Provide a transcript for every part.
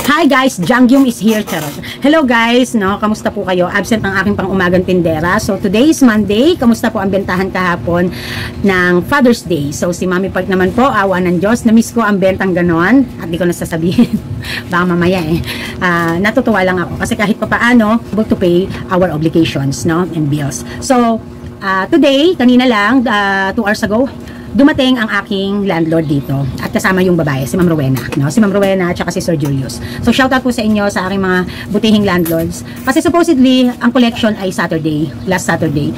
Hi guys, Jangyum is here, charot. Hello guys, no, kamusta po kayo? Absent ang aking pang-umagang tindera. So today is Monday. Kamusta po ang bentahan kahapon ng Father's Day? So si Mami Park naman po, awa ng Diyos, na-miss ko ang bentang ganon at di ko nasasabihin. Baka mamaya natutuwa lang ako kasi kahit pa paano able to pay our obligations, no, and bills. So today, kanina lang, 2 hours ago, dumating ang aking landlord dito at kasama yung babae, si Ma'am Rowena, no? Si Ma'am Rowena at saka si Sir Julius. So shout out po sa inyo, sa aking mga butihing landlords. Kasi supposedly, ang collection ay Saturday, last Saturday.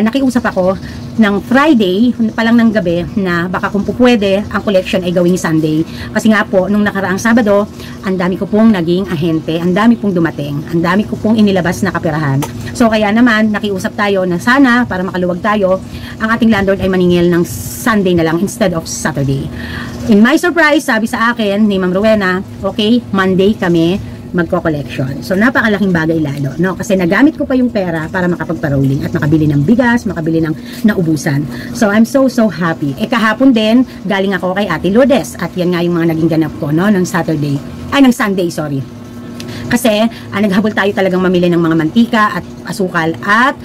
Nakiusap ako ng Friday pa lang ng gabi na baka kung pupwede ang collection ay gawing Sunday. Kasi nga po, nung nakaraang Sabado, ang dami ko pong naging ahente, ang dami pong dumating, ang dami ko pong inilabas na kapirahan. So kaya naman, nakiusap tayo na sana, para makaluwag tayo, ang ating landlord ay maningil ng Sunday na lang instead of Saturday. In my surprise, sabi sa akin ni Ma'am Rowena, okay, Monday kami magko-collection. So napakalaking bagay lalo, no? Kasi nagamit ko pa yung pera para makapagpa-rolling at makabili ng bigas, makabili ng naubusan. So I'm so happy. Kahapon din, galing ako kay Ate Lourdes at yan nga yung mga naging ganap ko, no, ng Sunday, sorry. Kasi naghabol tayo talagang mamili ng mga mantika at asukal at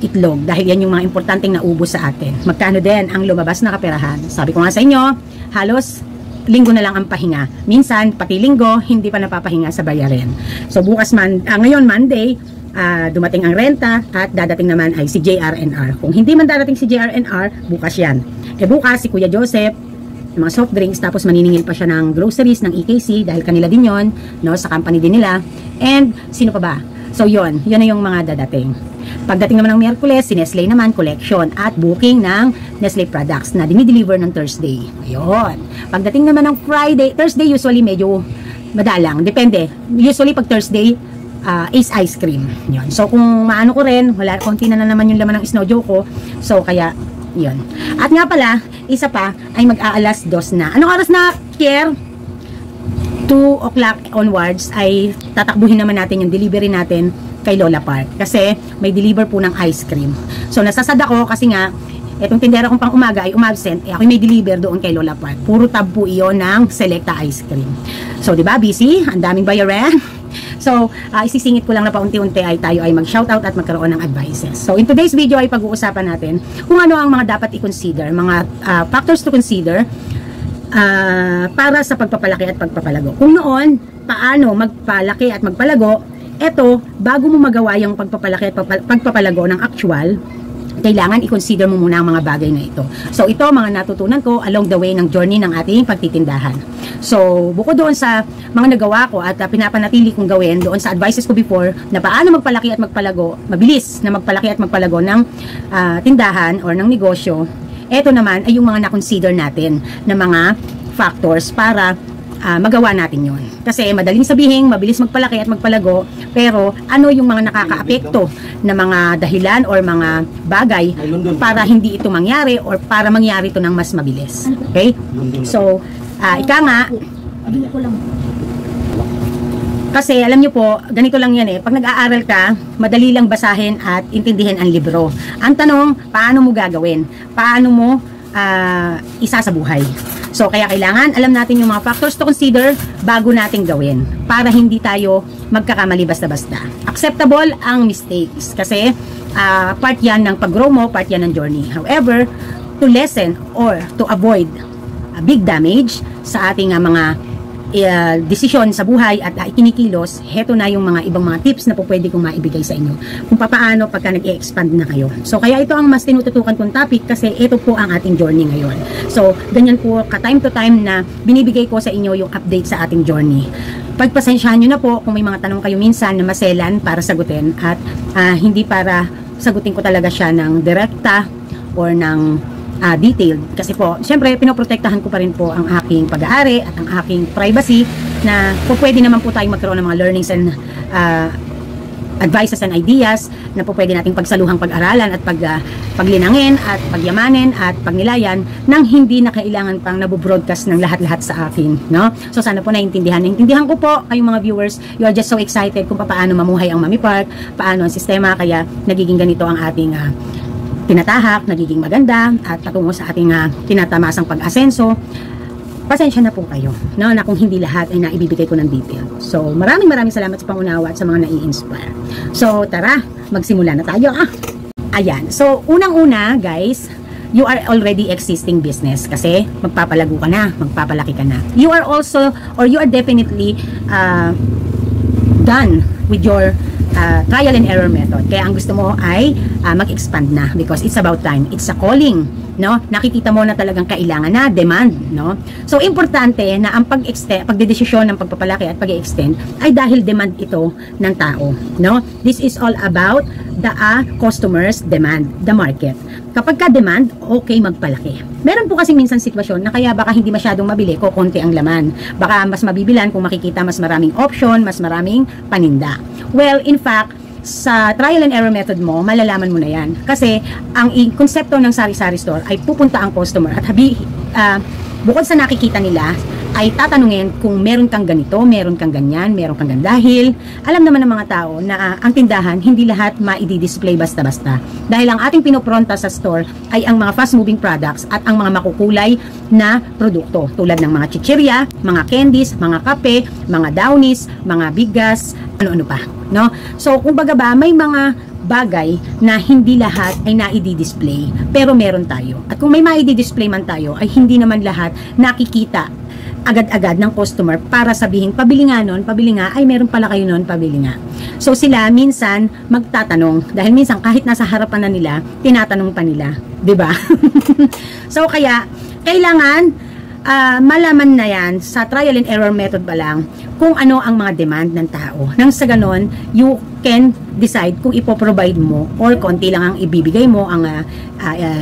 itlog dahil yan yung mga importanteng naubos sa atin. Magkano din ang lumabas na kaperahan? Sabi ko nga sa inyo, halos linggo na lang ang pahinga. Minsan, pati linggo, hindi pa napapahinga sa bayarin. So bukas ngayon Monday, dumating ang renta at dadating naman ay si JRNR. Kung hindi man dadating si JRNR, bukas yan. Bukas si Kuya Joseph, mga soft drinks, tapos maniningil pa siya ng groceries ng EKC dahil kanila din yon, no, sa company din nila. And sino pa ba? So yun na yung mga dadating. Pagdating naman ng Miyerkules, si Nestle naman collection at booking ng Nestle products na dinideliver ng Thursday. Ayun. Pagdating naman ng Thursday usually medyo madalang, depende. Usually pag Thursday is ice cream. Yun. So kung maano ko rin, konti na naman yung laman ng snow joke ko. So kaya yun. At nga pala, isa pa ay mag-aalas 2 na. Anong oras na, Kier? 2 o'clock onwards ay tatakbuhin naman natin yung delivery natin kay Lola Park. Kasi may deliver po ng ice cream. So nasasad ako kasi nga, etong tindera kong pang umaga ay umabsent. Ako may deliver doon kay Lola Park. Puro tab po iyon ng Selecta ice cream. So diba, busy? Ang daming bayaran. So, isisingit ko lang na paunti-unti ay tayo ay mag-shoutout at magkaroon ng advices. So, in today's video ay pag-uusapan natin kung ano ang mga dapat i-consider, mga factors to consider para sa pagpapalaki at pagpapalago. Kung noon, paano magpalaki at magpalago, eto, bago mo magawa yung pagpapalaki at pagpapalago ng actual, kailangan i-consider mo muna ang mga bagay na ito. So, ito mga natutunan ko along the way ng journey ng ating pagtitindahan. So, bukod doon sa mga nagawa ko at pinapanatili kong gawin doon sa advices ko before na paano magpalaki at magpalago, mabilis na magpalaki at magpalago ng tindahan or ng negosyo, eto naman ay yung mga na-consider natin na mga factors para magawa natin yon. Kasi madaling sabihin, mabilis magpalaki at magpalago, pero ano yung mga nakakaapekto na mga dahilan or mga bagay para hindi ito mangyari or para mangyari ito ng mas mabilis. Okay? So, ika nga, kasi alam nyo po, ganito lang yan pag nag-aaral ka, madali lang basahin at intindihin ang libro. Ang tanong, paano mo gagawin? Paano mo isa sa buhay? So, kaya kailangan alam natin yung mga factors to consider bago natin gawin para hindi tayo magkakamali basta-basta. Acceptable ang mistakes kasi part yan ng pag-grow mo, part yan ng journey. However, to lessen or to avoid a big damage sa ating mga desisyon sa buhay at ikinikilos, heto na yung mga ibang mga tips na po pwede kong maibigay sa inyo kung paano pagka nag-e-expand na kayo. So kaya ito ang mas tinututukan kong topic kasi ito po ang ating journey ngayon. So ganyan po ka-time to time na binibigay ko sa inyo yung update sa ating journey. Pagpasensyahan nyo na po kung may mga tanong kayo minsan na maselan para sagutin at hindi para sagutin ko talaga siya ng direkta or ng detailed. Kasi po, syempre, pinoprotektahan ko pa rin po ang aking pag-aari at ang aking privacy na po pwede naman po tayong magkaroon ng mga learnings and advices and ideas na po pwede nating pagsaluhang pag-aralan at paglinangin at pagyamanin at pagnilayan nang hindi na kailangan pang nabobroadcast ng lahat-lahat sa akin, no? So sana po naintindihan ko po kayong mga viewers. You are just so excited kung paano mamuhay ang Mami Park, paano ang sistema, kaya nagiging ganito ang ating tinatahak, nagiging maganda at patungo sa ating tinatamasang pag-asenso. pasensya na po kayo, no, na kung hindi lahat ay naibibigay ko ng detail. So, maraming salamat sa pangunawa at sa mga nai-inspire. So, tara, magsimula na tayo. Ayan. So, unang-una, guys, you are already existing business kasi magpapalago ka na, magpapalaki ka na. You are also, or you are definitely done with your trial and error method. Kaya ang gusto mo ay mag-expand na because it's about time. It's a calling, no? Nakikita mo na talagang kailangan na, demand, no? So, importante na ang pagdedesisyon ng pagpapalaki at pag-extend ay dahil demand ito ng tao, no? This is all about the customers' demand, the market. Kapag ka-demand, okay magpalaki. Meron po kasing minsan sitwasyon na kaya baka hindi masyadong mabili, konti ang laman. Baka mas mabibilan kung makikita mas maraming option, mas maraming paninda. Well, in fact, sa trial and error method mo, malalaman mo na yan. Kasi, ang konsepto ng sari-sari store ay pupunta ang customer at bukod sa nakikita nila, ay tatanungin kung meron kang ganito, meron kang ganyan, meron kang ganyan. Dahil, alam naman ng mga tao na ang tindahan, hindi lahat ma-i-display basta-basta. Dahil ang ating pinopronta sa store ay ang mga fast-moving products at ang mga makukulay na produkto. Tulad ng mga chichirya, mga candies, mga kape, mga downies, mga bigas, ano-ano pa. No? So, kumbaga ba, may mga bagay na hindi lahat ay na-i-display, pero meron tayo. At kung may ma-i-display man tayo, ay hindi naman lahat nakikita agad-agad ng customer para sabihin, pabili nga nun, pabili nga, ay meron pala kayo nun, pabili nga. So sila minsan magtatanong, dahil minsan kahit nasa harapan na nila, tinatanong pa nila, 'di ba? So kaya kailangan malaman na yan sa trial and error method pa lang kung ano ang mga demand ng tao. Nang sa ganon, you can decide kung ipoprovide mo or konti lang ang ibibigay mo, ang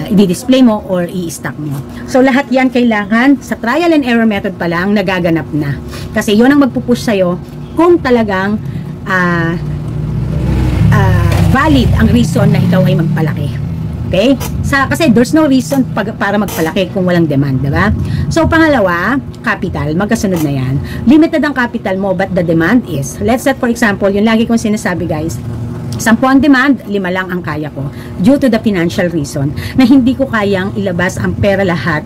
i-display mo or i-stock mo. So lahat yan kailangan sa trial and error method pa lang nagaganap na. Kasi yun ang magpupush sa'yo kung talagang valid ang reason na ikaw ay magpalaki. Okay? Kasi there's no reason para magpalaki kung walang demand, diba? So, pangalawa, capital. Magkasunod na yan. Limited ang capital mo, but the demand is. Let's say, for example, yung lagi kong sinasabi, guys, 10 ang demand, 5 lang ang kaya ko. Due to the financial reason na hindi ko kayang ilabas ang pera lahat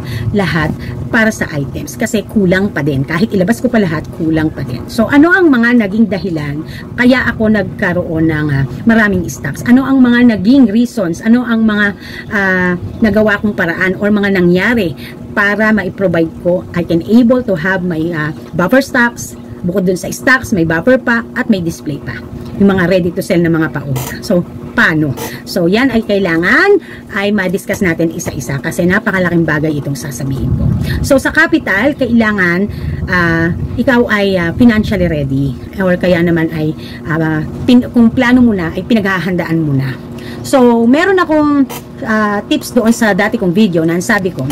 para sa items. Kasi kulang pa din. Kahit ilabas ko pa lahat, kulang pa din. So, ano ang mga naging dahilan kaya ako nagkaroon ng maraming stocks? Ano ang mga naging reasons? Ano ang mga nagawa kong paraan or mga nangyari para ma-provide ko? I can able to have my buffer stocks. Bukod dun sa stocks, may buffer pa at may display pa. Yung mga ready to sell na mga pauna. So, paano? So, yan ay kailangan ay ma-discuss natin isa-isa kasi napakalaking bagay itong sasabihin ko. So, sa capital, kailangan ikaw ay financially ready or kaya naman ay kung plano mo na, ay pinaghahandaan mo na. So, meron akong tips doon sa dati kong video na sabi ko,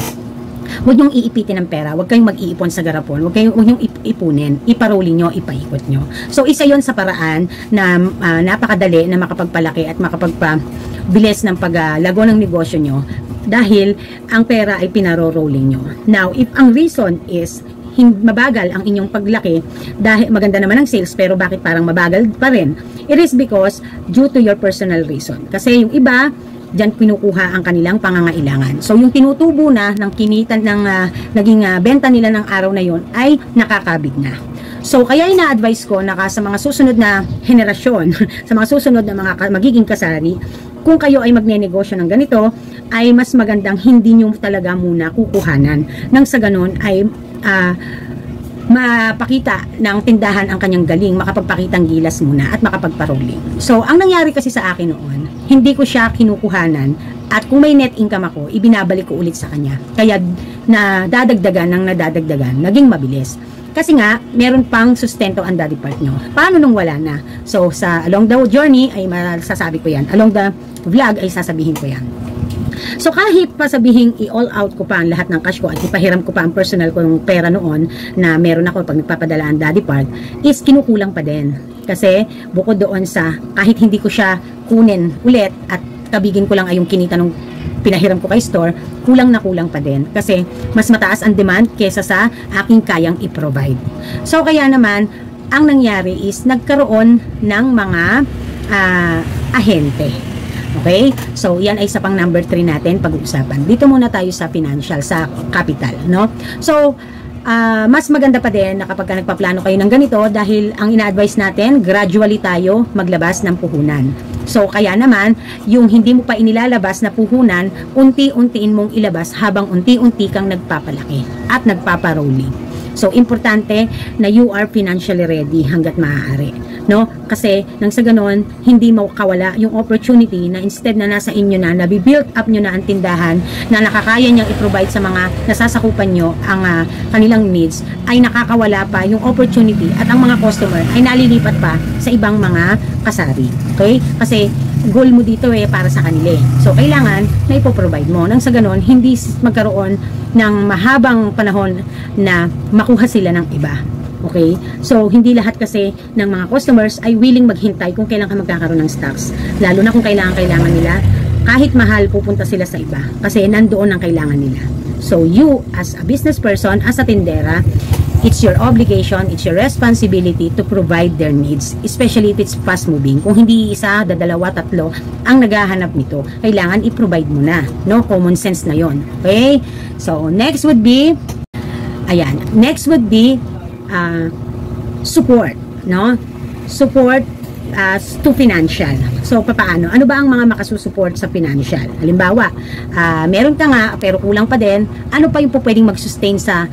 huwag niyong iipitin ng pera, huwag kayong mag-iipon sa garapon, huwag niyong ipunin, iparolling nyo, ipaikot nyo. So, isa yon sa paraan na napakadali na makapagpalaki at makapagpabilis ng paglago ng negosyo nyo dahil ang pera ay pinaro-rolling nyo. Now, if ang reason is mabagal ang inyong paglaki dahil maganda naman ang sales pero bakit parang mabagal pa rin, it is because due to your personal reason. Kasi yung iba, diyan pinukuha ang kanilang pangangailangan. So, yung tinutubo na ng kinitan ng naging benta nila ng araw na yon ay nakakabig na. So, kaya ina-advise ko na sa mga susunod na henerasyon, sa mga susunod na mga magiging kasari, kung kayo ay magnenegosyo ng ganito, ay mas magandang hindi nyo talaga muna kukuhanan. Nang sa ganon ay mapakita ng tindahan ang kanyang galing, makapagpakitang gilas muna at makapagparolling. So, ang nangyari kasi sa akin noon, hindi ko siya kinukuhanan at kung may net income ako, ibinabalik ko ulit sa kanya. Kaya nadadagdagan, naging mabilis. Kasi nga, meron pang sustento ang daddy part nyo. Paano nung wala na? So, sa along the journey ay masasabi ko yan. Along the vlog ay sasabihin ko yan. So kahit pa sabihin i-all out ko pa ang lahat ng cash ko at ipahiram ko pa ang personal ko ng pera noon na meron ako pag nagpapadala ang daddy part, is kinukulang pa din. Kasi bukod doon sa kahit hindi ko siya kunin ulit at kabigin ko lang ay yung kinita nung pinahiram ko kay store, kulang na kulang pa din. Kasi mas mataas ang demand kesa sa aking kayang i-provide. So kaya naman, ang nangyari is nagkaroon ng mga ahente. Okay? So, yan ay sa pang number 3 natin pag-uusapan. Dito muna tayo sa financial, sa capital, no? So, mas maganda pa din na kapag nagpaplano kayo ng ganito dahil ang ina-advise natin, gradually tayo maglabas ng puhunan. So, kaya naman, yung hindi mo pa inilalabas na puhunan, unti-untiin mong ilabas habang unti-unti kang nagpapalaki at nagpaparolling. So, importante na you are financially ready hanggat maaari. No? Kasi, nang sa ganon, hindi mawakawala yung opportunity na instead na nasa inyo na, nabibuild up nyo na ang tindahan, na nakakaya niyang i-provide sa mga nasasakupan nyo ang kanilang needs, ay nakakawala pa yung opportunity at ang mga customer ay nalilipat pa sa ibang mga kasari. Okay? Kasi, goal mo dito para sa kanila. So, kailangan na ipoprovide mo. Nang sa ganon, hindi magkaroon ng mahabang panahon na makuha sila ng iba. Okay? So, hindi lahat kasi ng mga customers ay willing maghintay kung kailan ka magkakaroon ng stocks. Lalo na kung kailangan nila, kahit mahal, pupunta sila sa iba. Kasi nandoon ang kailangan nila. So, you as a business person, as a tindera, it's your obligation, it's your responsibility to provide their needs, especially if it's fast moving. Kung hindi isa, dalawa, tatlo ang naghahanap nito, kailangan i-provide mo na, no? Common sense na yon. Okay? So, next would be support, no? Support to financial. So, paano? Ano ba ang mga makasusupport sa financial? Halimbawa, meron ka nga, pero kulang pa din, ano pa yung pwedeng mag-sustain sa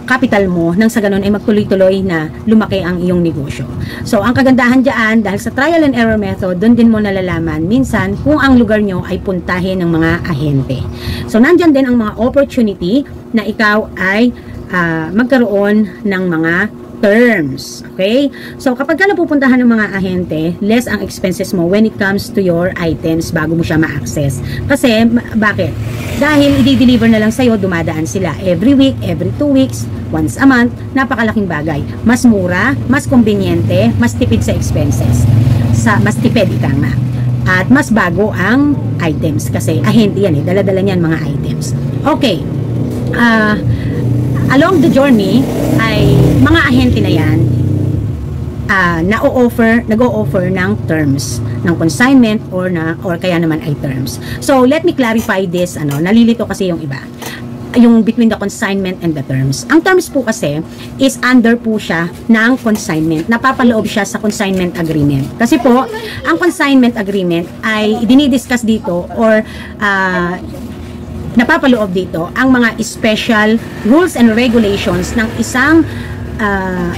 capital mo nang sa ganun ay magtuloy-tuloy na lumaki ang iyong negosyo. So, ang kagandahan dyan, dahil sa trial and error method, doon din mo nalalaman minsan kung ang lugar nyo ay puntahin ng mga ahente. So, nandyan din ang mga opportunity na ikaw ay magkaroon ng mga terms. Okay? So, kapag ka napupuntahan ng mga ahente, less ang expenses mo when it comes to your items bago mo siya ma-access. Kasi, bakit? Dahil i-deliver na lang sa'yo, dumadaan sila every week, every 2 weeks, once a month, napakalaking bagay. Mas mura, mas konbinyente, mas tipid sa expenses. Mas tipid ika nga. At mas bago ang items kasi ahente yan dala-dala niyan mga items. Okay. Along the journey ay mga ahente na yan nag-o-offer ng terms ng consignment or kaya naman ay terms. So let me clarify this, nalilito kasi yung iba, yung between the consignment and the terms. Ang terms po kasi is under po siya ng consignment, napapaloob siya sa consignment agreement. Kasi po ang consignment agreement ay dinidiscuss dito or napapaloob dito ang mga special rules and regulations ng isang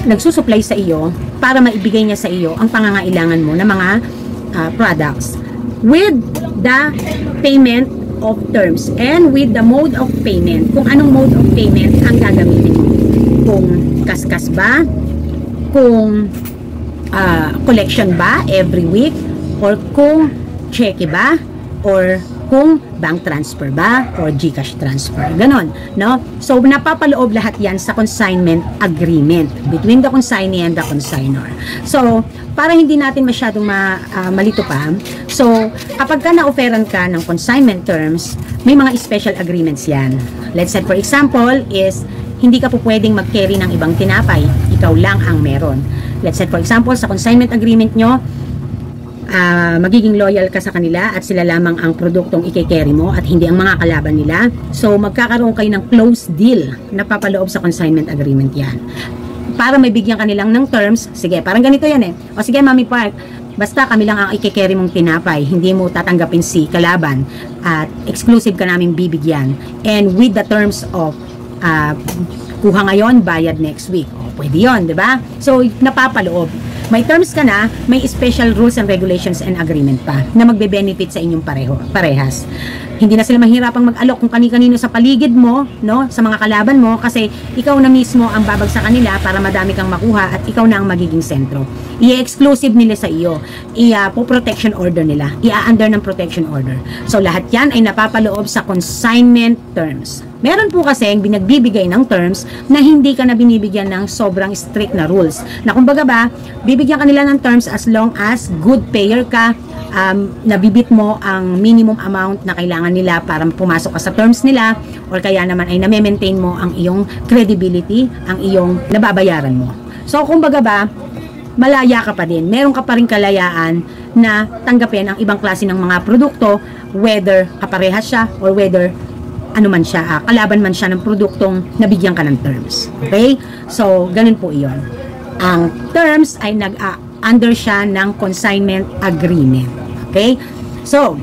nagsusupply sa iyo para maibigay niya sa iyo ang pangangailangan mo na mga products with the payment of terms and with the mode of payment. Kung anong mode of payment ang gagamitin mo. Kung kaskas ba, kung collection ba every week, or kung cheque ba, or kung bank transfer ba or GCash transfer. Ganon, no? So, napapaloob lahat yan sa consignment agreement between the consignee and the consignor. So, para hindi natin masyadong malito pa, so, kapag ka na-offeran ka ng consignment terms, may mga special agreements yan. Let's say, for example, is hindi ka po pwedeng mag-carry ng ibang tinapay. Ikaw lang ang meron. Let's say, for example, sa consignment agreement nyo, magiging loyal ka sa kanila at sila lamang ang produktong i-carry mo at hindi ang mga kalaban nila. So, magkakaroon kayo ng close deal na papaloob sa consignment agreement yan. Para may bigyan kanilang ng terms, sige, parang ganito yan O sige, Mami Park, basta kami lang ang i-carry mong tinapay, hindi mo tatanggapin si kalaban at exclusive ka namin bibigyan. And with the terms of kuha ngayon, bayad next week. Pwede yun, di ba? So, napapaloob. May terms ka na, may special rules and regulations and agreement pa na magbe-benefit sa inyong parehas. Hindi na sila mahirapang mag-alok kung kani-kanino sa paligid mo, no, sa mga kalaban mo, kasi ikaw na mismo ang babag sa kanila para madami kang makuha at ikaw na ang magiging sentro. I-exclusive nila sa iyo. Po-protection order nila. I-under ng protection order. So, lahat yan ay napapaloob sa consignment terms. Meron po kasi yung binagbibigay ng terms na hindi ka na binibigyan ng sobrang strict na rules. Na kumbaga ba, bibigyan ka nila ng terms as long as good payer ka, nabibit mo ang minimum amount na kailangan nila para pumasok ka sa terms nila, or kaya naman ay na-maintain mo ang iyong credibility, ang iyong nababayaran mo. So, kumbaga ba, malaya ka pa din. Meron ka pa rin kalayaan na tanggapin ang ibang klase ng mga produkto, whether kaparehas siya or whether ano man siya, kalaban man siya ng produktong nabigyan ka ng terms. Okay? So, ganun po iyon. Ang terms ay under siya ng consignment agreement. Okay? So,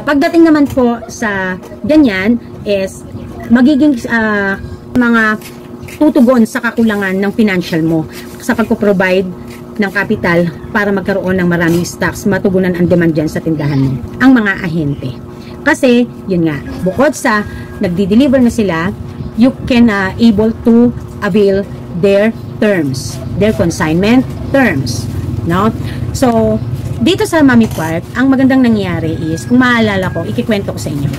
pagdating naman po sa ganyan is magiging mga tutugon sa kakulangan ng financial mo sa pagpo-provide ng capital para magkaroon ng maraming stocks, matugunan ang demand dyan sa tindahan mo. Ang mga ahente. Kasi, yun nga, bukod sa nagdi-deliver na sila, you can able to avail their terms, their consignment terms. No? So, dito sa Mami Park, ang magandang nangyari is, kung maalala ko, ikikwento ko sa inyo.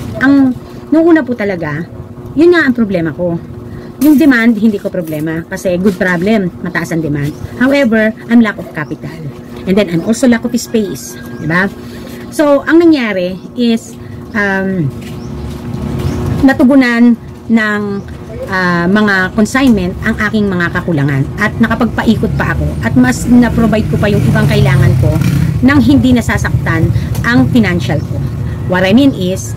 Nung una po talaga, yun nga ang problema ko. Yung demand, hindi ko problema. Kasi good problem, mataas ang demand. However, I'm lack of capital. And then, I'm also lack of space. Diba? So, ang nangyari is, natugunan ng mga consignment ang aking mga kakulangan. At nakapagpaikot pa ako. At mas na-provide ko pa yung ibang kailangan ko nang hindi nasasaktan ang financial ko. What I mean is,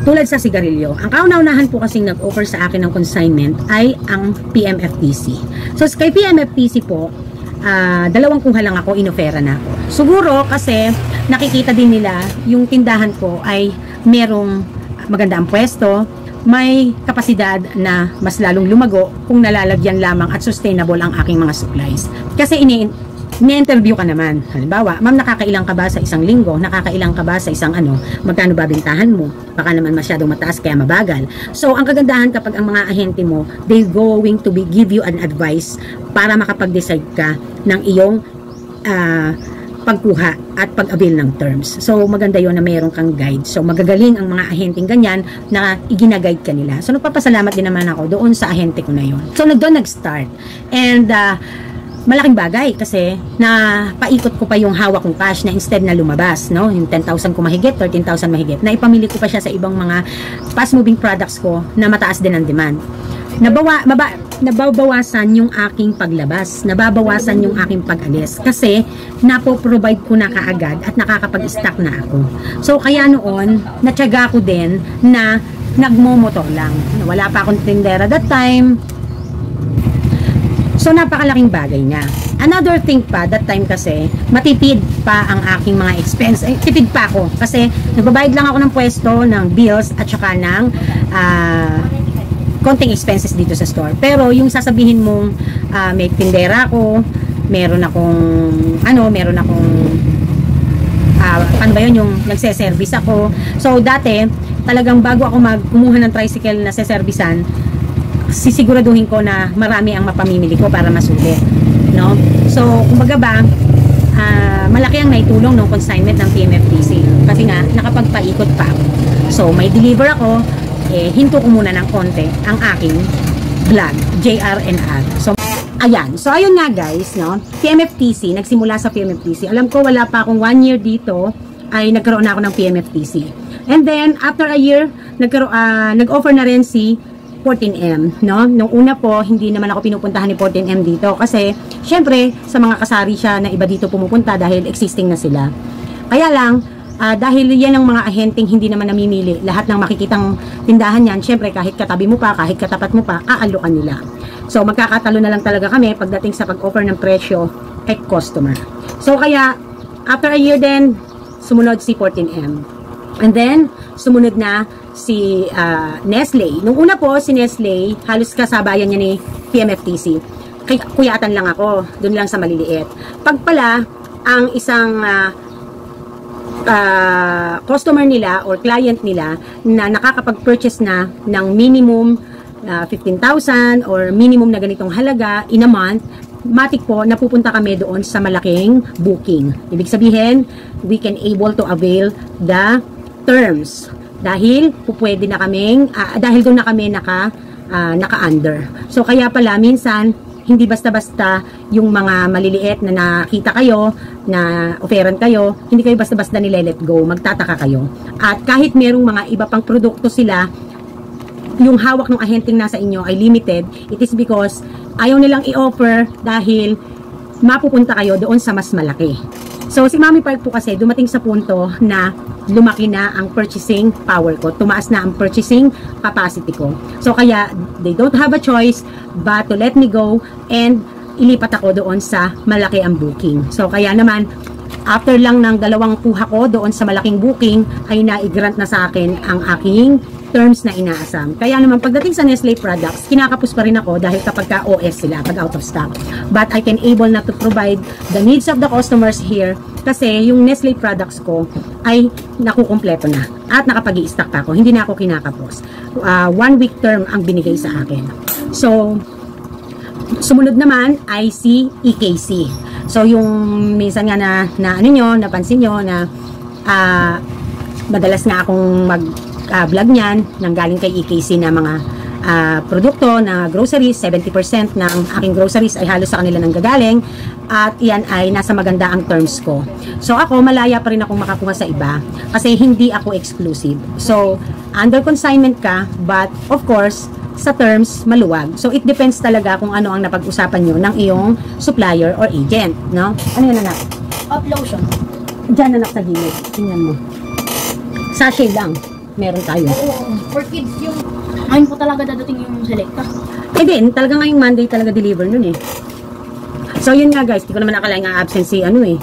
tulad sa sigarilyo, ang kauna-unahan po kasing nag-offer sa akin ng consignment ay ang PMFTC. So, kay PMFTC po, 2 kuha lang ako, inofera na ako. Siguro kasi nakikita din nila yung tindahan ko ay merong maganda ang pwesto, may kapasidad na mas lalong lumago kung nalalagyan lamang at sustainable ang aking mga supplies. Kasi ini-interview ka naman. Halimbawa, ma'am, nakakailang ka ba sa isang linggo? Nakakailang ka ba sa isang magkano ba bintahan mo? Baka naman masyadong mataas kaya mabagal. So, ang kagandahan kapag ang mga ahente mo, they going to give you an advice para makapag-decide ka ng iyong pagkuha at pag-avail ng terms. So, maganda yon na mayroon kang guide. So, magagaling ang mga ahenteng ganyan na igina-guide ka nila. So, nagpapasalamat din naman ako doon sa ahente ko na yon. So, doon nag-start. And, malaking bagay kasi na paikot ko pa yung hawak kong cash na instead na lumabas, no? Yung 10,000 ko mahigit, 13,000 mahigit, na ipamili ko pa siya sa ibang mga fast-moving products ko na mataas din ang demand. Nababawasan yung aking paglabas, nababawasan yung aking pag-alis kasi napo-provide ko na kaagad at nakakapag-stock na ako. So kaya noon, natyaga ko din na nagmomotor lang. Wala pa akong tindera that time. So napakalaking bagay niya. Another thing pa, that time kasi, matipid pa ang aking mga expense. Tipid pa ako kasi nagbabayad lang ako ng pwesto, ng bills at saka ng konting expenses dito sa store. Pero yung sasabihin mong may tindera ako, meron akong paano ba yun, yung nagse-service ako. So dati, talagang bago ako kumuha ng tricycle na seservisan, sisiguraduhin ko na marami ang mapamimili ko para masulit, no? So kumbaga ba, malaki ang naitulong ng consignment ng PMFTC kasi nga nakapagpaikot pa ako. So may deliver ako, hinto ko muna ng konti ang aking vlog, JRNR. So ayan. So ayun nga guys, no? PMFTC, nagsimula sa PMFTC. Alam ko wala pa akong 1 year dito ay nagkaroon na ako ng PMFTC. And then after a year, nag-offer na rin si 14M, no? Nung una po, hindi naman ako pinupuntahan ni 14M dito kasi syempre sa mga kasari siya na iba dito pumupunta dahil existing na sila. Kaya lang, dahil yan ang mga ahenteng hindi naman namimili, lahat ng makikitang tindahan yan, syempre kahit katabi mo pa, kahit katapat mo pa, aalukan nila. So magkakatalo na lang talaga kami pagdating sa pag-offer ng presyo kay customer. So kaya, after a year then, sumunod si 14M. And then, sumunod na si Nestle. Nung una po, si Nestle, halos kasabayan niya ni PMFTC. Kuyatan lang ako, dun lang sa maliliit. Pag pala, ang isang customer nila or client nila na nakakapag-purchase na ng minimum 15,000 or minimum na ganitong halaga in a month, matik po, napupunta kami doon sa malaking booking. Ibig sabihin, we can able to avail the terms dahil pwede na kaming dahil doon na kami naka-under. So kaya pala minsan hindi basta-basta yung mga maliliit na nakita kayo, na offeran kayo, hindi kayo basta-basta nile-let go, magtataka kayo. At kahit merong mga iba pang produkto sila, yung hawak ng ahenteng nasa inyo ay limited, it is because ayaw nilang i-offer dahil mapupunta kayo doon sa mas malaki. So si Mami Park po kasi dumating sa punto na lumaki na ang purchasing power ko. Tumaas na ang purchasing capacity ko. So, kaya, they don't have a choice but to let me go and ilipat ako doon sa malaki ang booking. So, kaya naman, after lang ng 2 kuha ko doon sa malaking booking, ay na-grant na sa akin ang aking terms na inaasam. Kaya naman, pagdating sa Nestle products, kinakapos pa rin ako dahil kapag ka-OS sila, pag out of stock. But I can able na to provide the needs of the customers here kasi yung Nestle products ko ay nakukumpleto na at nakapag-i-stock pa ako. Hindi na ako kinakapos. 1 week term ang binigay sa akin. So, sumunod naman ay si EKC. So, yung minsan nga na ano nyo, napansin nyo na madalas nga akong mag-vlog niyan nang galing kay EKC na mga produkto na groceries, 70% ng aking groceries ay halos sa kanila nang gagaling at yan ay nasa maganda ang terms ko. So ako, malaya pa rin akong makakuha sa iba kasi hindi ako exclusive. So, under consignment ka, but of course, sa terms, maluwag. So, it depends talaga kung ano ang napag-usapan nyo ng iyong supplier or agent, no? Ano yun, anak? Up lotion. Diyan, anak, sa gilid. Tingnan mo. Sachet lang. Meron tayo. Oo. For kids yung... Ayun po talaga dadating yung selecta. Eh din, talaga ngayong Monday talaga deliver nun eh. So, yun nga guys. Di ko naman nakalain nga absence si ano eh.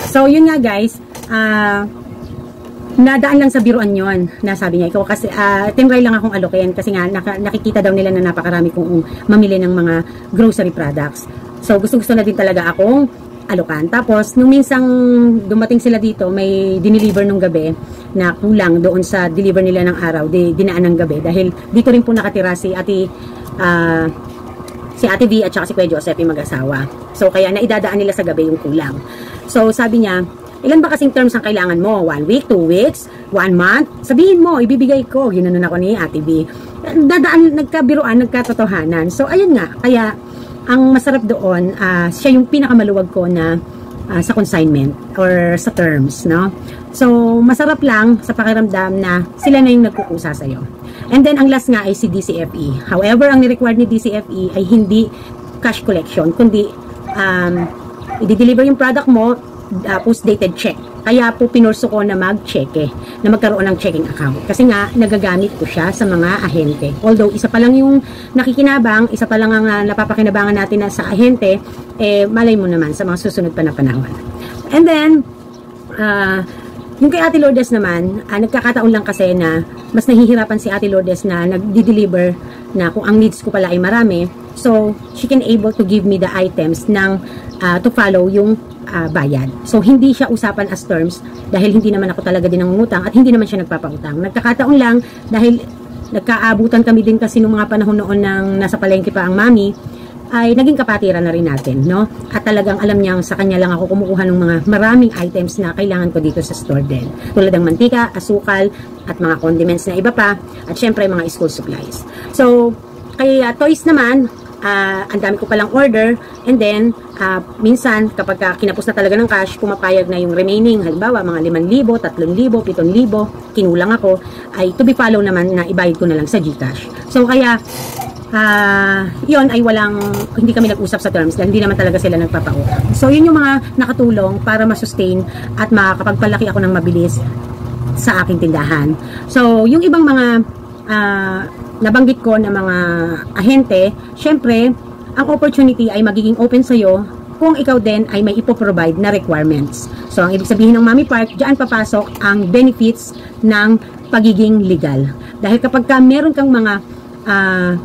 So, yun nga guys. Nadaan lang sa biruan yon na sabi niya, ikaw kasi tinry lang akong alokin kasi nga nakikita daw nila na napakarami kong mamili ng mga grocery products. So gusto na din talaga akong alokan. Tapos nung minsang dumating sila dito, may dineliver nung gabi na kulang doon sa deliver nila ng araw, dinaan ng gabi dahil dito rin po nakatira si Ate V at saka si Kuya Joseph yung mag-asawa. So kaya naidadaan nila sa gabi yung kulang. So sabi niya, ilan ba kasing terms ang kailangan mo? 1 week, 2 weeks, 1 month? Sabihin mo, ibibigay ko. Ginanon ako ni Ate B. Dadaan, nagkabiruan, nagkatotohanan. So, ayun nga. Kaya, ang masarap doon, siya yung pinakamaluwag ko na sa consignment or sa terms, no? So, masarap lang sa pakiramdam na sila na yung nagkukusa sa'yo. And then, ang last nga ay si DCFE. However, ang ni-required ni DCFE ay hindi cash collection, kundi i-deliver yung product mo, post-dated check. Kaya po pinurso ko na mag-cheque, na magkaroon ng checking account. Kasi nga, nagagamit ko siya sa mga ahente. Although, isa pa lang yung nakikinabang, isa pa lang ang napapakinabangan natin na sa ahente, malay mo naman sa mga susunod pa na panahon. And then, yung kay Ate Lourdes naman, nagkakataon lang kasi na mas nahihirapan si Ate Lourdes na nagdi-deliver na kung ang needs ko pala ay marami. So, she can able to give me the items ng to follow yung bayad. So, hindi siya usapan as terms dahil hindi naman ako talaga din nangungutang at hindi naman siya nagpapautang. Nagkakataon lang dahil nagkaabutan kami din kasi nung mga panahon noon nang nasa palengke pa ang mami, ay naging kapatiran na rin natin, no? At talagang alam niyang sa kanya lang ako kumukuha ng mga maraming items na kailangan ko dito sa store din. Tulad ng mantika, asukal, at mga condiments na iba pa, at syempre mga school supplies. So, kay toys naman, ang dami ko palang order, and then minsan kapag kinapos na talaga ng cash, pumapayag na yung remaining, halimbawa mga 5,000, 3,000, 7,000 kinulang ako, ay to be follow naman na ibayad ko na lang sa GCash. So kaya yon ay hindi kami nag-usap sa terms dahil hindi naman talaga sila nagpapautang. So yun yung mga nakatulong para ma-sustain at makakapagpalaki ako ng mabilis sa aking tindahan. So yung ibang mga nabanggit ko na mga ahente, syempre, ang opportunity ay magiging open sa'yo kung ikaw din ay may ipoprovide na requirements. So, ang ibig sabihin ng Mami Park, diyan papasok ang benefits ng pagiging legal. Dahil kapag meron kang mga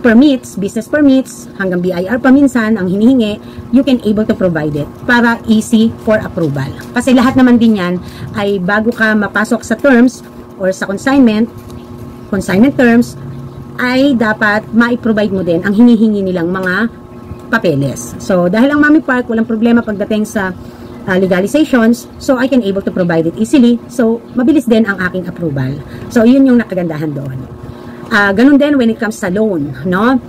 permits, business permits, hanggang BIR pa minsan, ang hinihingi, you can able to provide it para easy for approval. Kasi lahat naman din yan ay bago ka mapasok sa terms or sa consignment terms, ay dapat ma-provide mo din ang hinihingi nilang mga papeles. So, dahil ang Mami Park, walang problema pagdating sa legalizations, so I can able to provide it easily. So, mabilis din ang aking approval. So, yun yung nakagandahan doon. Ganun din when it comes sa loan, no?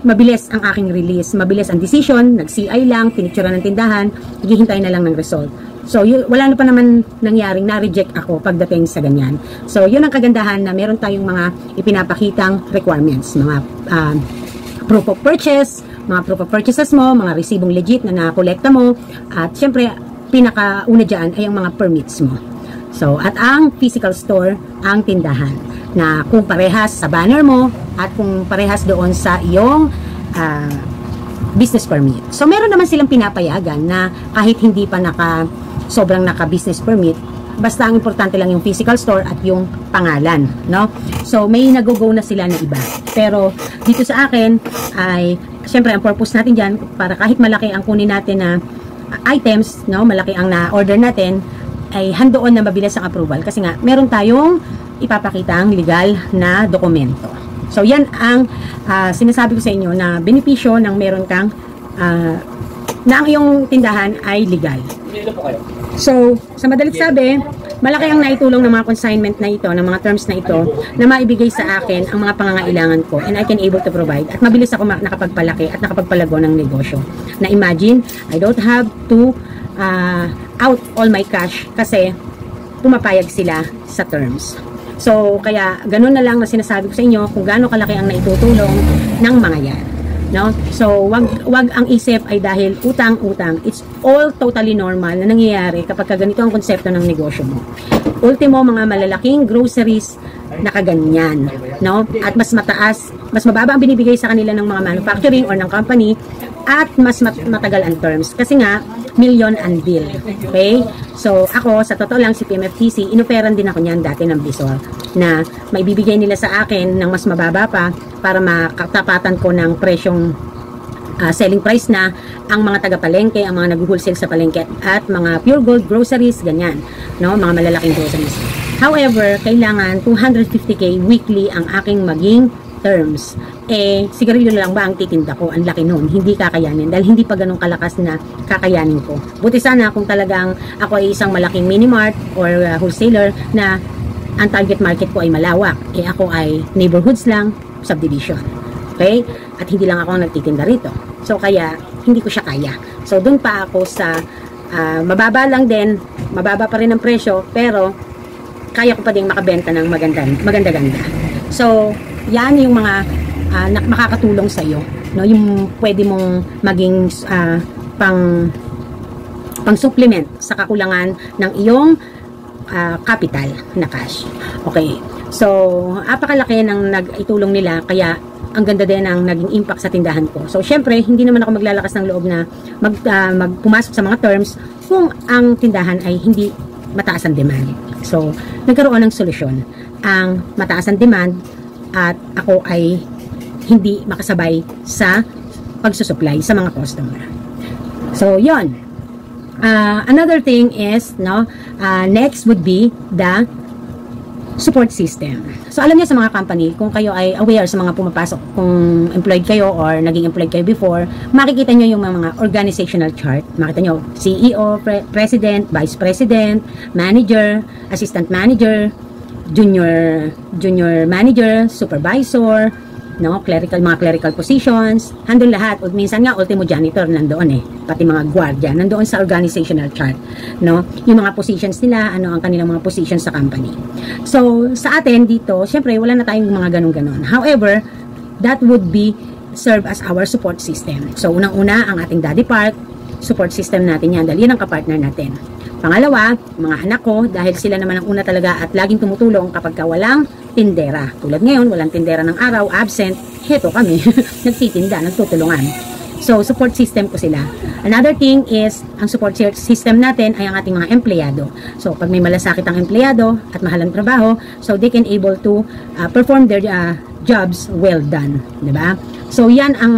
Mabilis ang aking release, mabilis ang decision, nag-CI lang, pinictura ng tindahan, hihintay na lang ng result. So, wala na pa naman nangyaring na-reject ako pagdating sa ganyan. So, yun ang kagandahan na meron tayong mga ipinapakitang requirements, mga proof of purchase, mga proof of purchases mo, mga resibong legit na nakolekta mo, at syempre, pinakauna dyan ay ang mga permits mo. So, at ang physical store, ang tindahan, na kung parehas sa banner mo at kung parehas doon sa iyong business permit. So, meron naman silang pinapayagan na kahit hindi pa sobrang naka business permit, basta ang importante lang yung physical store at yung pangalan, no? So, may nag-go na sila na iba. Pero, dito sa akin, ay, syempre, ang purpose natin dyan, para kahit malaki ang kunin natin na items, no? Malaki ang na-order natin, ay handoon na mabilis ang approval. Kasi nga, meron tayong ipapakitang legal na dokumento. So, yan ang sinasabi ko sa inyo na benepisyo ng meron kang na ang iyong tindahan ay legal. So, sa madalit sabi, malaki ang naitulong ng mga consignment na ito, ng mga terms na ito, na maibigay sa akin ang mga pangangailangan ko and I can able to provide. At mabilis ako nakapagpalaki at nakapagpalago ng negosyo. Na imagine, I don't have to out all my cash kasi pumapayag sila sa terms. So, kaya ganun na lang na sinasabi ko sa inyo kung gaano kalaki ang naitutulong ng mga yan. No? So, wag ang isip ay dahil utang-utang. It's all totally normal na nangyayari kapag ganito ang konsepto ng negosyo mo. Ultimo, mga malalaking groceries na kaganyan, no? At mas mababa ang binibigay sa kanila ng mga manufacturing or ng company at mas matagal ang terms. Kasi nga, million and bill. Okay? So, ako, sa totoo lang, si PMFTC, inoperan din ako niyan dati ng Bisor na maibibigay nila sa akin ng mas mababa pa para makatapatan ko ng presyong selling price na ang mga taga-palengke, ang mga nag-wholesale sa palengke at mga pure gold groceries, ganyan, no? Mga malalaking groceries. However, kailangan 250k weekly ang aking maging terms. Eh, sigarilyo na lang ba ang titinda ko? Ang laki nun. Hindi kakayanin. Dahil hindi pa ganun kalakas na kakayanin ko. Buti sana kung talagang ako ay isang malaking mini-mart or wholesaler na ang target market ko ay malawak. Eh, ako ay neighborhoods lang, subdivision. Okay? At hindi lang ako ang nagtitinda rito. So, kaya, hindi ko siya kaya. So, dun pa ako sa mababa lang din, mababa pa rin ang presyo, pero kaya ko pa din makabenta ng maganda-ganda. So, yan yung mga makakatulong sa iyo, no? Yung pwede mong maging pang supplement sa kakulangan ng iyong capital na cash. Okay. So, apakalaki ng nag-itulong nila kaya ang ganda din ang naging impact sa tindahan ko. So, syempre, hindi naman ako maglalakas ng loob na magpumasok sa mga terms kung ang tindahan ay hindi mataas ang demand. So, nagkaroon ng solusyon. Ang mataas ang demand at ako ay hindi makasabay sa pagsusupply sa mga customer. So, yon. Another thing is, no, next would be the support system. So, alam niyo sa mga company, kung kayo ay aware sa mga pumapasok, kung employed kayo or naging employed kayo before, makikita niyo yung mga organizational chart. Makita niyo, CEO, President, Vice President, Manager, Assistant Manager, Junior Manager, Supervisor, no, mga clerical positions, handle lahat. O minsan nga, ultimo janitor nandoon pati mga guardia, nandoon sa organizational chart, no, yung mga positions nila, ano ang kanilang mga positions sa company. So, sa atin dito, syempre, wala na tayong mga ganun-ganon. However, that would be serve as our support system. So, unang-una, ang ating daddy park, support system natin yan, dahil yan ang kapartner natin. Pangalawa, mga anak ko, dahil sila naman ang una talaga at laging tumutulong kapag walang tindera. Tulad ngayon, walang tindera ng araw, absent, heto kami, nagtitinda, nagtutulungan. So, support system ko sila. Another thing is, ang support system natin ay ang ating mga empleyado. So, pag may malasakit ang empleyado at mahal ang trabaho, so they can able to perform their jobs well done. Diba? So, yan ang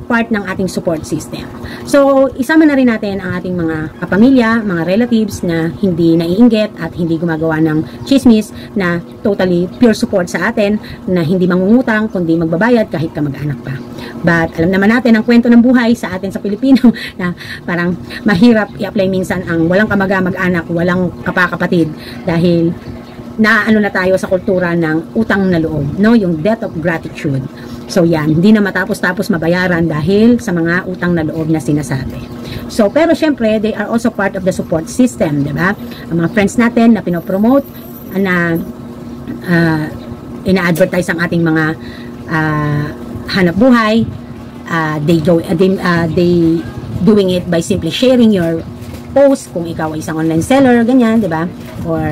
part ng ating support system. So, isama na rin natin ang ating mga kapamilya, mga relatives na hindi naiinggit at hindi gumagawa ng chismis, na totally pure support sa atin, na hindi mangungutang kundi magbabayad kahit kamag-anak pa. But alam naman natin ang kwento ng buhay sa atin sa Pilipino na parang mahirap i-apply minsan ang walang kamag-anak, walang kapakapatid, dahil naano na tayo sa kultura ng utang na loob, no? Yung debt of gratitude. So yan, hindi na matapos-tapos mabayaran dahil sa mga utang na loob na sinasabi. So, pero syempre, they are also part of the support system, di ba? Ang mga friends natin na pinopromote, na ina-advertise ang ating mga hanap buhay, they doing it by simply sharing your post, kung ikaw ay isang online seller, ganyan, di ba? Or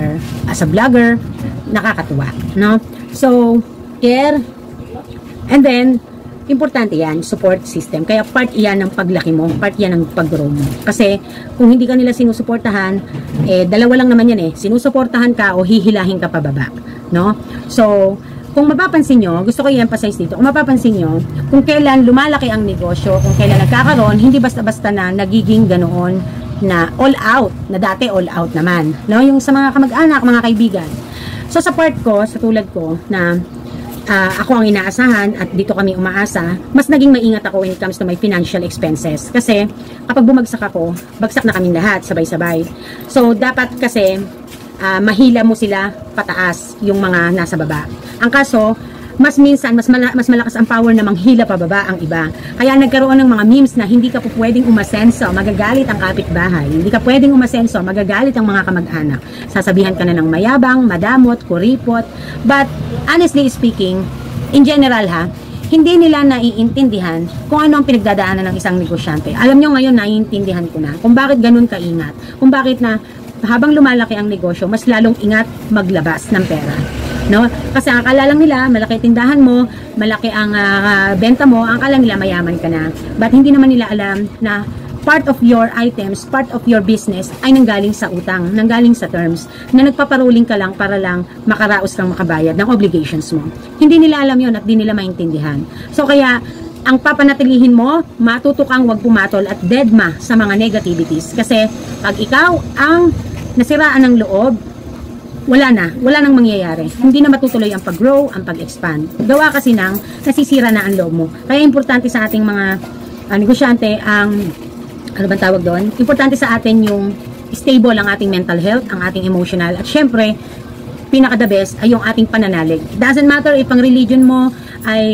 as a vlogger, nakakatuwa, no? So, care, and then, importante yan, support system. Kaya part yan ng paglaki mo, part yan ng pag-grow mo. Kasi, kung hindi ka nila sinusuportahan, dalawa lang naman yan sinusuportahan ka o hihilahin ka pababa, no? So, kung mapapansin nyo, gusto ko i-emphasize dito, kung mapapansin nyo, kung kailan lumalaki ang negosyo, kung kailan nagkakaroon, hindi basta-basta na nagiging ganoon na all out, na dati all out naman, no? Yung sa mga kamag-anak, mga kaibigan. So, sa part ko, sa tulad ko, na ako ang inaasahan at dito kami umaasa, mas naging maingat ako when it comes to my financial expenses. Kasi, kapag bumagsak ako, bagsak na kaming lahat, sabay-sabay. So, dapat kasi, mahila mo sila pataas yung mga nasa baba. Ang kaso, mas minsan, mas malakas ang power na manghila pababa ang iba. Kaya nagkaroon ng mga memes na hindi ka po pwedeng umasenso, magagalit ang kapitbahay. Hindi ka pwedeng umasenso, magagalit ang mga kamag-anak. Sasabihan ka na ng mayabang, madamot, kuripot. But, honestly speaking, in general hindi nila naiintindihan kung ano ang pinagdadaanan ng isang negosyante. Alam nyo ngayon, naiintindihan ko na kung bakit ganun kaingat. Kung bakit na habang lumalaki ang negosyo, mas lalong ingat maglabas ng pera. No? Kasi ang akala lang nila, malaki tindahan mo, malaki ang benta mo, ang akala nila mayaman ka na. But hindi naman nila alam na part of your items, part of your business ay nanggaling sa utang, nanggaling sa terms, na nagpaparuling ka lang para lang makaraos kang makabayad ng obligations mo. Hindi nila alam yon at di nila maintindihan. So kaya, ang papanatilihin mo, matuto kang wag pumatol at deadma sa mga negativities. Kasi pag ikaw ang nasiraan ng loob, wala nang mangyayari. Hindi na matutuloy ang pag-grow, ang pag-expand. Gawa kasi nang nasisira na ang loob mo. Kaya importante sa ating mga negosyante ang, ano bang tawag doon? Importante sa atin yung stable ang ating mental health, ang ating emotional, at syempre, pinaka-the best ay yung ating pananalig. It doesn't matter if ang religion mo ay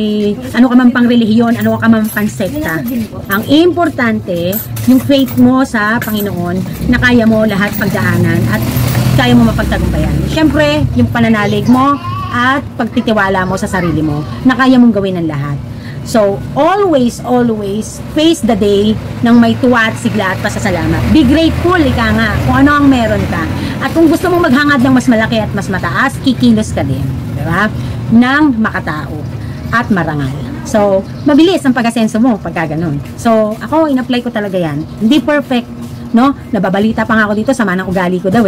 ano ka man pang relihiyon, ano ka man pang sekta. Ang importante, yung faith mo sa Panginoon na kaya mo lahat pagdaanan at kaya mo mapagtagumpayan. Siyempre, yung pananalig mo at pagtitiwala mo sa sarili mo na kaya mong gawin ang lahat. So, always face the day ng may tuwa at sigla at pasasalamat. Be grateful, ika nga, kung ano ang meron ka. At kung gusto mong maghangad ng mas malaki at mas mataas, kikilos ka din. Diba? Nang makatao at marangal. So, mabilis ang pag-asenso mo pagka ganun. So, ako, in-apply ko talaga yan. Hindi perfect, no? Nababalita pa nga ako dito, sama ng ugali ko daw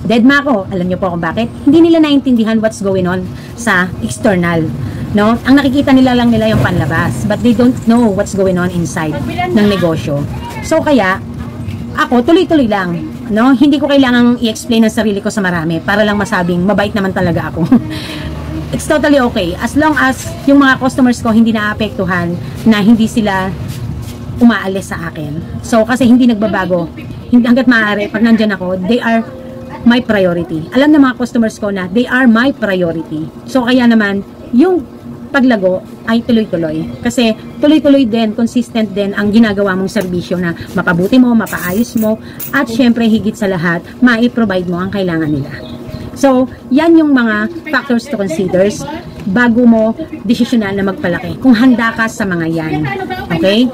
Deadma ako. Alam niyo po kung bakit? Hindi nila naintindihan what's going on sa external. No? Ang nakikita nila lang nila yung panlabas, but they don't know what's going on inside ng negosyo. So kaya ako tuloy-tuloy lang, no? Hindi ko kailangang i-explain ang sarili ko sa marami para lang masabing mabait naman talaga ako. It's totally okay as long as yung mga customers ko hindi naapektuhan, na hindi sila umaalis sa akin. So kasi hindi nagbabago. Hanggat maaari, pag nandyan ako, they are my priority. Alam ng mga customers ko na they are my priority. So kaya naman, yung paglago ay tuloy-tuloy. Kasi tuloy-tuloy din, consistent din ang ginagawa mong serbisyo na mapabuti mo, mapaayos mo, at syempre higit sa lahat, mai-provide mo ang kailangan nila. So, yan yung mga factors to consider bago mo desisyonan na magpalaki. Kung handa ka sa mga yan. Okay?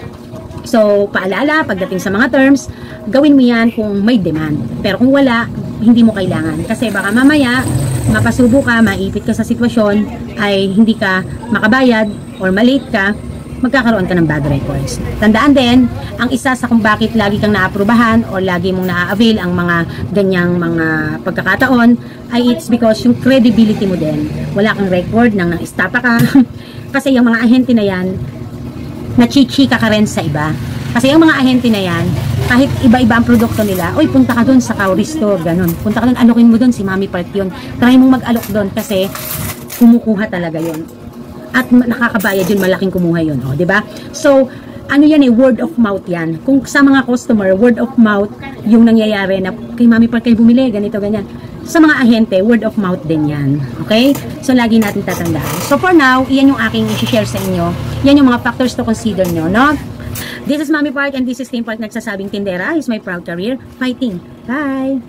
So, paalala, pagdating sa mga terms, gawin mo yan kung may demand. Pero kung wala, hindi mo kailangan. Kasi baka mamaya, mapasubo ka, maipit ka sa sitwasyon, ay hindi ka makabayad or malate ka, magkakaroon ka ng bad records. Tandaan din, ang isa sa kung bakit lagi kang naaprubahan o lagi mong na-avail ang mga ganyang mga pagkakataon, ay it's because yung credibility mo din. Wala kang record nang na-estapa ka. Kasi yung mga ahente na yan, nachichika ka rin sa iba. Kasi yung mga ahente na yan, kahit iba-iba ang produkto nila, oy, punta ka dun sa Cowrie Store, ganun. Punta ka dun, alokin mo dun, si Mami Part yun. Try mong mag-alok dun kasi kumukuha talaga yun. At nakakabayad yun, malaking kumuha yun. O, diba? So, ano yan word of mouth yan. Kung sa mga customer, word of mouth yung nangyayari na kay Mami Part kayo bumili, ganito, ganyan. Sa mga ahente, word of mouth din yan. Okay? So, lagi natin tatandaan. So, for now, iyan yung aking i-share sa inyo. Yan yung mga factors to consider nyo, no? This is Mami Park and this is Team Park nagsasabing tindera is my proud career. Fighting. Bye!